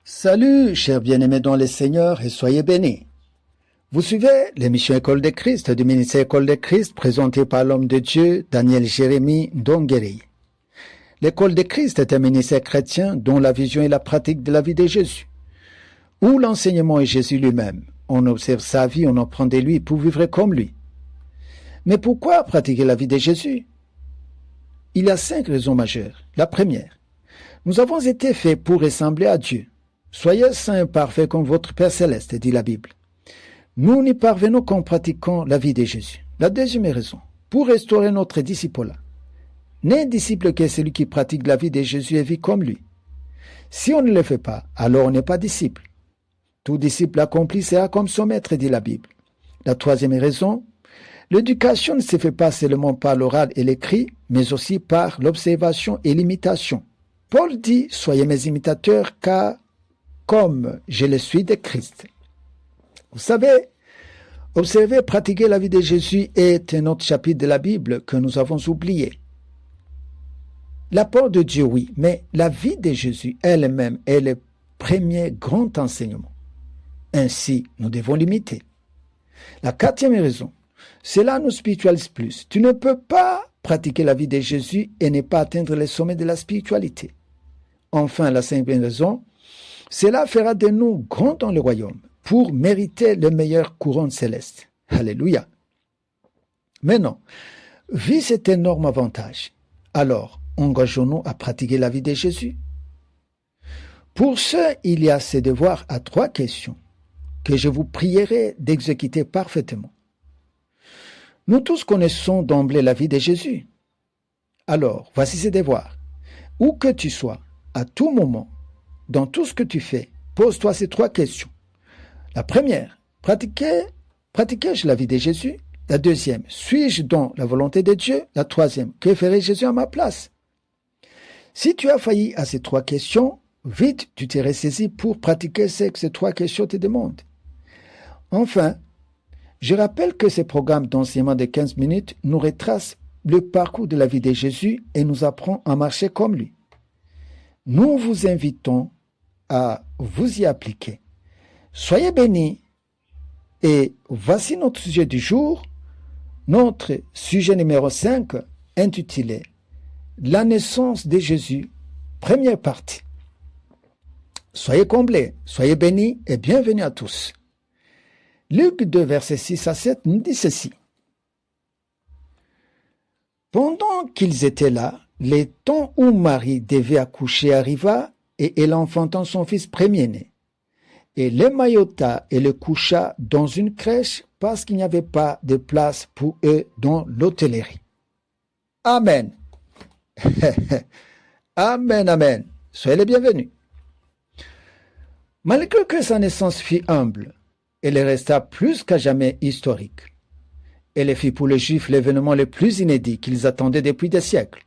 Salut, chers bien-aimés dans le Seigneur, et soyez bénis. Vous suivez l'émission École de Christ du ministère École de Christ présentée par l'homme de Dieu, Daniel Jérémie Ndonguéry. L'École de Christ est un ministère chrétien dont la vision est la pratique de la vie de Jésus, où l'enseignement est Jésus lui-même. On observe sa vie, on apprend de lui pour vivre comme lui. Mais pourquoi pratiquer la vie de Jésus? Il y a 5 raisons majeures. La première, nous avons été faits pour ressembler à Dieu. Soyez saints et parfaits comme votre Père Céleste, dit la Bible. Nous n'y parvenons qu'en pratiquant la vie de Jésus. La deuxième raison, pour restaurer notre disciple-là. N'est disciple que celui qui pratique la vie de Jésus et vit comme lui. Si on ne le fait pas, alors on n'est pas disciple. Tout disciple accompli sera comme son maître, dit la Bible. La troisième raison, l'éducation ne se fait pas seulement par l'oral et l'écrit, mais aussi par l'observation et l'imitation. Paul dit, soyez mes imitateurs, car comme je le suis de Christ. Vous savez, observer et pratiquer la vie de Jésus est un autre chapitre de la Bible que nous avons oublié. La parole de Dieu, oui, mais la vie de Jésus elle-même est le premier grand enseignement. Ainsi, nous devons l'imiter. La quatrième raison, cela nous spiritualise plus. Tu ne peux pas pratiquer la vie de Jésus et ne pas atteindre les sommets de la spiritualité. Enfin, la cinquième raison, cela fera de nous grands dans le royaume pour mériter le meilleur couronne céleste. Alléluia. Maintenant, vu cet énorme avantage, alors engageons-nous à pratiquer la vie de Jésus. Pour ce, il y a ces devoirs à 3 questions que je vous prierai d'exécuter parfaitement. Nous tous connaissons d'emblée la vie de Jésus. Alors, voici ces devoirs. Où que tu sois, à tout moment, dans tout ce que tu fais, pose-toi ces 3 questions. La première, pratiquais-je la vie de Jésus? La deuxième, suis-je dans la volonté de Dieu? La troisième, que ferait Jésus à ma place? Si tu as failli à ces 3 questions, vite tu t'es ressaisi pour pratiquer ce que ces 3 questions te demandent. Enfin, je rappelle que ces programmes d'enseignement de 15 minutes nous retracent le parcours de la vie de Jésus et nous apprend à marcher comme lui. Nous vous invitons à vous y appliquer. Soyez bénis. Et voici notre sujet du jour, notre sujet numéro 5, intitulé « La naissance de Jésus », première partie. Soyez comblés, soyez bénis et bienvenue à tous. Luc 2, versets 6 à 7 nous dit ceci. Pendant qu'ils étaient là, le temps où Marie devait accoucher arriva et elle enfanta son fils premier-né. Et l'émaillota et le coucha dans une crèche parce qu'il n'y avait pas de place pour eux dans l'hôtellerie. Amen. Amen, amen. Soyez les bienvenus. Malgré que sa naissance fut humble, elle resta plus qu'à jamais historique. Elle fut pour les Juifs l'événement le plus inédit qu'ils attendaient depuis des siècles.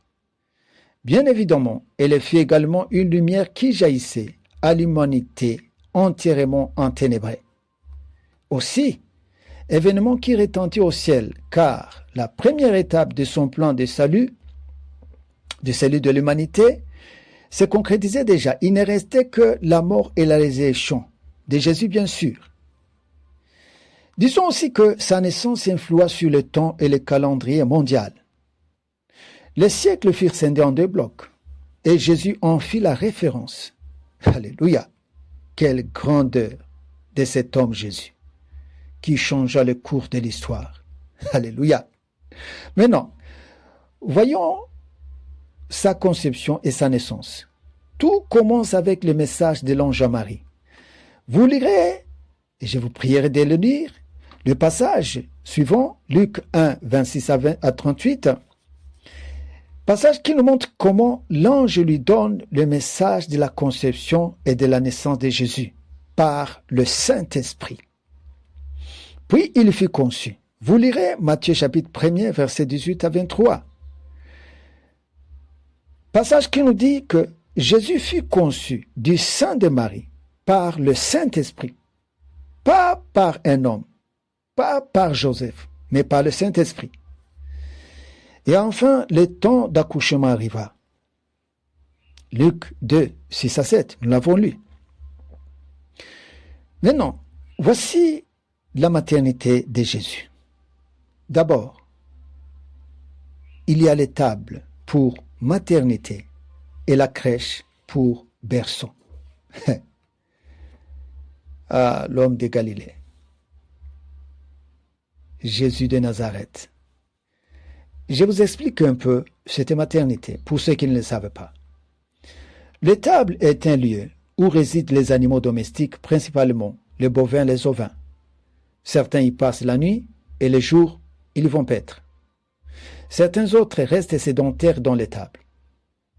Bien évidemment, elle fut également une lumière qui jaillissait à l'humanité entièrement enténébrée. Aussi, événement qui retentit au ciel, car la première étape de son plan de salut de l'humanité, se concrétisait déjà. Il ne restait que la mort et la résurrection de Jésus, bien sûr. Disons aussi que sa naissance influa sur le temps et le calendrier mondial. Les siècles furent scindés en 2 blocs, et Jésus en fit la référence. Alléluia! Quelle grandeur de cet homme Jésus, qui changea le cours de l'histoire. Alléluia! Maintenant, voyons sa conception et sa naissance. Tout commence avec le message de l'ange à Marie. Vous lirez, et je vous prierai de le lire, le passage suivant, Luc 1, 26 à 38, passage qui nous montre comment l'ange lui donne le message de la conception et de la naissance de Jésus par le Saint-Esprit. Puis il fut conçu. Vous lirez Matthieu chapitre 1er, versets 18 à 23. Passage qui nous dit que Jésus fut conçu du sein de Marie par le Saint-Esprit. Pas par un homme, pas par Joseph, mais par le Saint-Esprit. Et enfin, le temps d'accouchement arriva. Luc 2, 6 à 7, nous l'avons lu. Maintenant, voici la maternité de Jésus. D'abord, il y a l'étable pour maternité et la crèche pour berceau. Ah, l'homme de Galilée, Jésus de Nazareth. Je vous explique un peu cette maternité, pour ceux qui ne le savent pas. L'étable est un lieu où résident les animaux domestiques, principalement les bovins, les ovins. Certains y passent la nuit et les jours, ils vont paître. Certains autres restent sédentaires dans l'étable.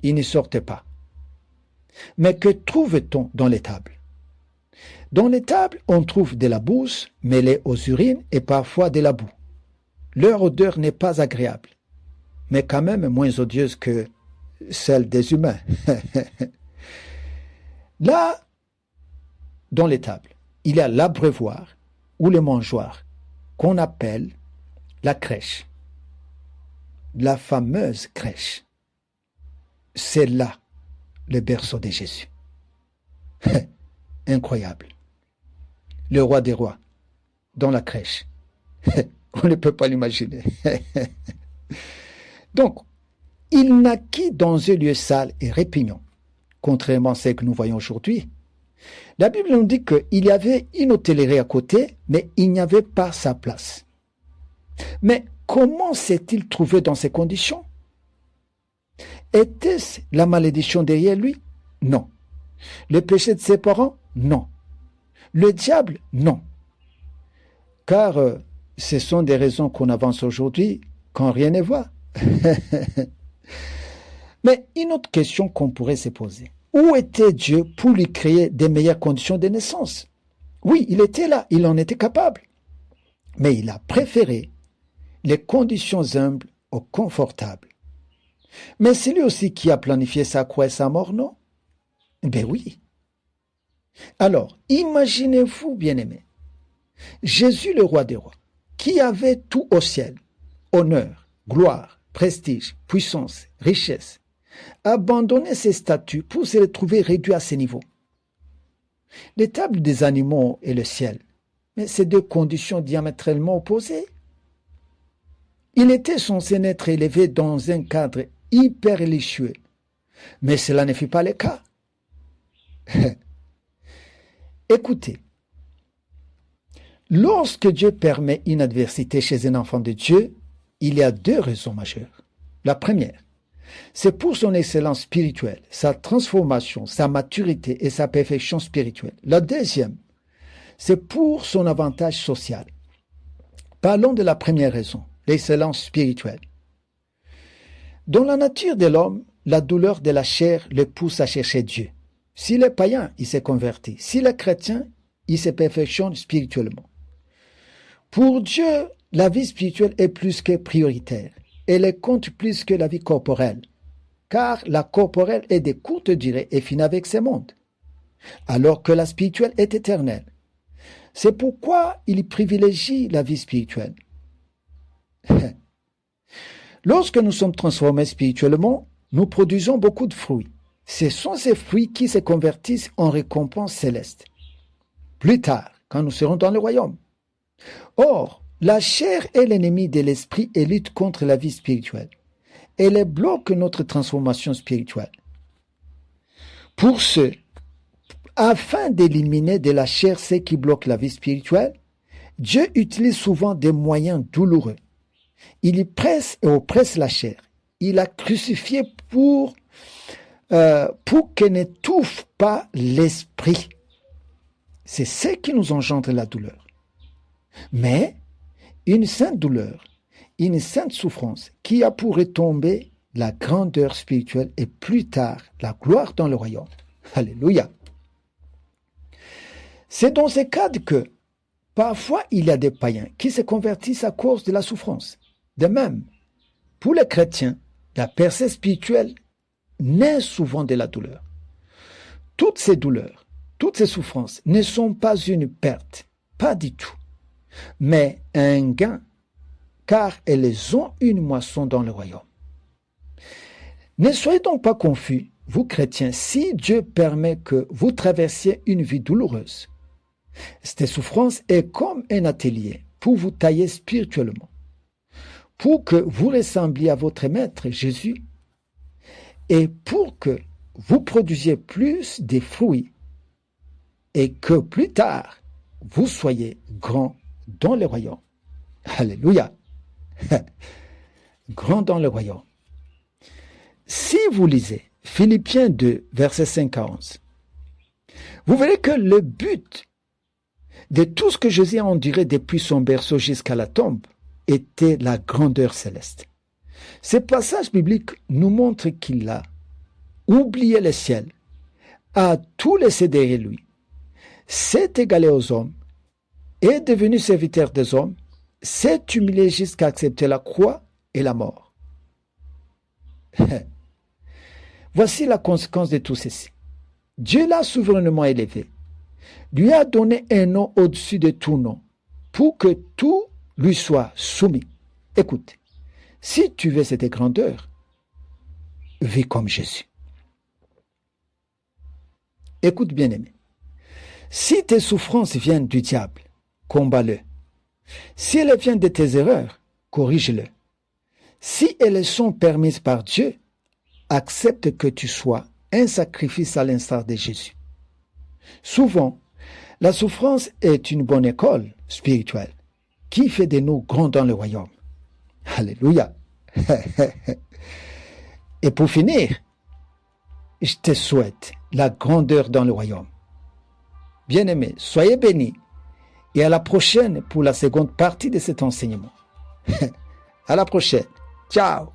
Ils n'y sortent pas. Mais que trouve-t-on dans l'étable? Dans l'étable, on trouve de la bouse mêlée aux urines et parfois de la boue. Leur odeur n'est pas agréable, mais quand même moins odieuse que celle des humains. Là, dans l'étable, il y a l'abreuvoir ou le mangeoire qu'on appelle la crèche. La fameuse crèche. C'est là le berceau de Jésus. Incroyable. Le roi des rois, dans la crèche. On ne peut pas l'imaginer. Donc, il naquit dans un lieu sale et répugnant, contrairement à ce que nous voyons aujourd'hui. La Bible nous dit qu'il y avait une hôtellerie à côté, mais il n'y avait pas sa place. Mais comment s'est-il trouvé dans ces conditions? Était-ce la malédiction derrière lui? Non. Le péché de ses parents? Non. Le diable? Non. Car ce sont des raisons qu'on avance aujourd'hui quand rien ne va. Mais une autre question qu'on pourrait se poser. Où était Dieu pour lui créer des meilleures conditions de naissance? Oui, il était là, il en était capable. Mais il a préféré les conditions humbles aux confortables. Mais c'est lui aussi qui a planifié sa croix et sa mort, non? Ben oui. Alors, imaginez-vous, bien-aimés, Jésus le roi des rois, qui avait tout au ciel, honneur, gloire, prestige, puissance, richesse, abandonner ses statuts pour se retrouver réduit à ces niveaux. L'étable des animaux et le ciel, mais c'est deux conditions diamétralement opposées. Il était censé être élevé dans un cadre hyper religieux, mais cela ne fut pas le cas. Écoutez, lorsque Dieu permet une adversité chez un enfant de Dieu, il y a deux raisons majeures. La première, c'est pour son excellence spirituelle, sa transformation, sa maturité et sa perfection spirituelle. La deuxième, c'est pour son avantage social. Parlons de la première raison, l'excellence spirituelle. Dans la nature de l'homme, la douleur de la chair le pousse à chercher Dieu. S'il est païen, il s'est converti. S'il est chrétien, il se perfectionne spirituellement. Pour Dieu, la vie spirituelle est plus que prioritaire. Elle compte plus que la vie corporelle, car la corporelle est de courte durée et finit avec ce monde, alors que la spirituelle est éternelle. C'est pourquoi il privilégie la vie spirituelle. Lorsque nous sommes transformés spirituellement, nous produisons beaucoup de fruits. Ce sont ces fruits qui se convertissent en récompenses célestes. Plus tard, quand nous serons dans le royaume. Or, la chair est l'ennemi de l'esprit et lutte contre la vie spirituelle. Elle bloque notre transformation spirituelle. Pour ce, afin d'éliminer de la chair ce qui bloque la vie spirituelle, Dieu utilise souvent des moyens douloureux. Il y presse et oppresse la chair. Il a crucifié pour qu'elle n'étouffe pas l'esprit. C'est ce qui nous engendre la douleur. Mais une sainte douleur, une sainte souffrance qui a pour retomber la grandeur spirituelle et plus tard la gloire dans le royaume. Alléluia. C'est dans ce cadre que parfois il y a des païens qui se convertissent à cause de la souffrance. De même, pour les chrétiens, la percée spirituelle naît souvent de la douleur. Toutes ces douleurs, toutes ces souffrances ne sont pas une perte, pas du tout, mais un gain, car elles ont une moisson dans le royaume. Ne soyez donc pas confus, vous chrétiens, si Dieu permet que vous traversiez une vie douloureuse. Cette souffrance est comme un atelier pour vous tailler spirituellement, pour que vous ressembliez à votre Maître Jésus et pour que vous produisiez plus de fruits et que plus tard, vous soyez grand dans le royaume. Alléluia. Grand dans le royaume. Si vous lisez Philippiens 2, versets 5 à 11, vous verrez que le but de tout ce que Jésus a enduré depuis son berceau jusqu'à la tombe était la grandeur céleste. Ce passage biblique nous montre qu'il a oublié le ciel, a tout laissé derrière lui, s'est égalé aux hommes, est devenu serviteur des hommes, s'est humilié jusqu'à accepter la croix et la mort. Voici la conséquence de tout ceci. Dieu l'a souverainement élevé, lui a donné un nom au-dessus de tout nom, pour que tout lui soit soumis. Écoute, si tu veux cette grandeur, vis comme Jésus. Écoute, bien-aimé, si tes souffrances viennent du diable, combat-le. Si elles viennent de tes erreurs, corrige-le. Si elles sont permises par Dieu, accepte que tu sois un sacrifice à l'instar de Jésus. Souvent, la souffrance est une bonne école spirituelle qui fait de nous grands dans le royaume. Alléluia. Et pour finir, je te souhaite la grandeur dans le royaume. Bien-aimés, soyez bénis et à la prochaine pour la seconde partie de cet enseignement. À la prochaine. Ciao.